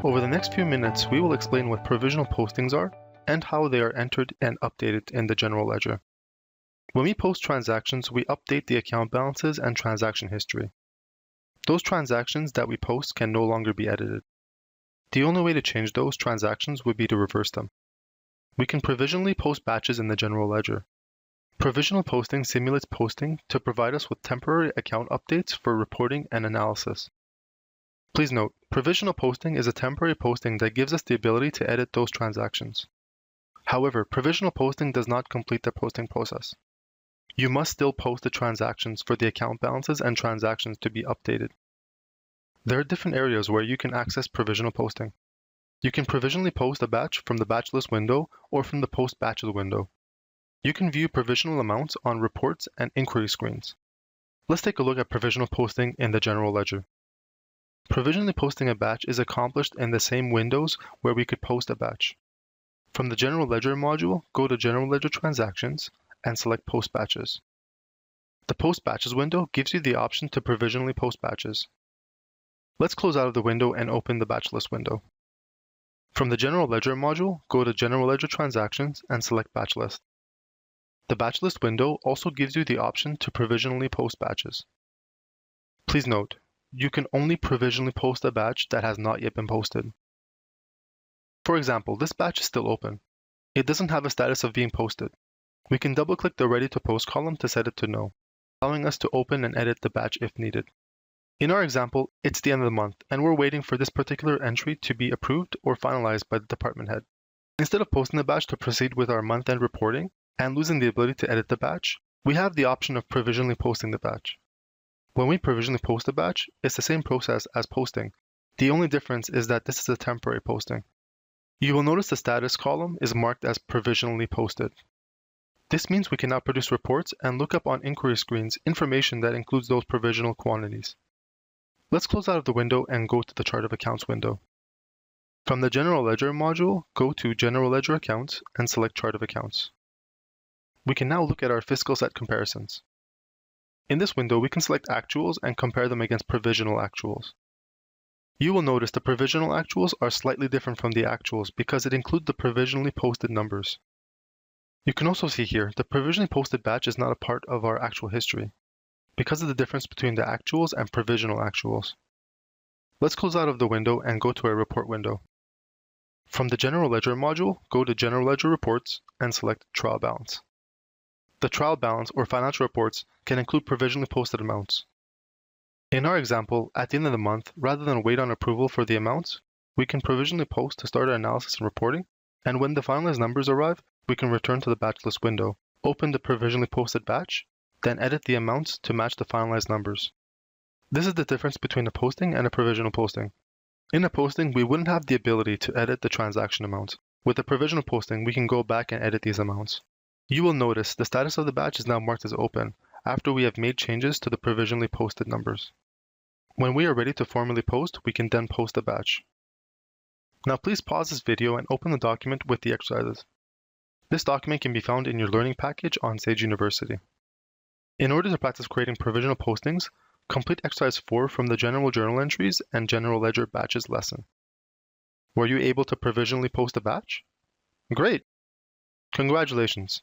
Over the next few minutes, we will explain what provisional postings are and how they are entered and updated in the general ledger. When we post transactions, we update the account balances and transaction history. Those transactions that we post can no longer be edited. The only way to change those transactions would be to reverse them. We can provisionally post batches in the general ledger. Provisional posting simulates posting to provide us with temporary account updates for reporting and analysis. Please note, provisional posting is a temporary posting that gives us the ability to edit those transactions. However, provisional posting does not complete the posting process. You must still post the transactions for the account balances and transactions to be updated. There are different areas where you can access provisional posting. You can provisionally post a batch from the batch list window or from the post batches window. You can view provisional amounts on reports and inquiry screens. Let's take a look at provisional posting in the general ledger. Provisionally posting a batch is accomplished in the same windows where we could post a batch. From the general ledger module, go to General Ledger Transactions and select Post Batches. The Post Batches window gives you the option to provisionally post batches. Let's close out of the window and open the Batch List window. From the General Ledger module, go to General Ledger Transactions and select Batch List. The Batch List window also gives you the option to provisionally post batches. Please note, you can only provisionally post a batch that has not yet been posted. For example, this batch is still open. It doesn't have a status of being posted. We can double-click the Ready to Post column to set it to No, allowing us to open and edit the batch if needed. In our example, it's the end of the month, and we're waiting for this particular entry to be approved or finalized by the department head. Instead of posting the batch to proceed with our month-end reporting and losing the ability to edit the batch, we have the option of provisionally posting the batch. When we provisionally post a batch, it's the same process as posting. The only difference is that this is a temporary posting. You will notice the status column is marked as provisionally posted. This means we can now produce reports and look up on inquiry screens information that includes those provisional quantities. Let's close out of the window and go to the Chart of Accounts window. From the General Ledger module, go to General Ledger Accounts and select Chart of Accounts. We can now look at our fiscal set comparisons. In this window, we can select actuals and compare them against provisional actuals. You will notice the provisional actuals are slightly different from the actuals because it includes the provisionally posted numbers. You can also see here, the provisionally posted batch is not a part of our actual history because of the difference between the actuals and provisional actuals. Let's close out of the window and go to our report window. From the General Ledger module, go to General Ledger Reports and select Trial Balance. The trial balance or financial reports can include provisionally posted amounts. In our example, at the end of the month, rather than wait on approval for the amounts, we can provisionally post to start our analysis and reporting, and when the finalized numbers arrive, we can return to the batch list window, open the provisionally posted batch, then edit the amounts to match the finalized numbers. This is the difference between a posting and a provisional posting. In a posting, we wouldn't have the ability to edit the transaction amount. With a provisional posting, we can go back and edit these amounts. You will notice the status of the batch is now marked as open after we have made changes to the provisionally posted numbers. When we are ready to formally post, we can then post the batch. Now please pause this video and open the document with the exercises. This document can be found in your learning package on Sage University. In order to practice creating provisional postings, complete exercise 4 from the General Journal Entries and General Ledger Batches lesson. Were you able to provisionally post a batch? Great! Congratulations!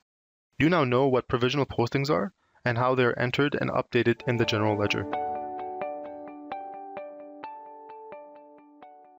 You now know what provisional postings are and how they are entered and updated in the general ledger.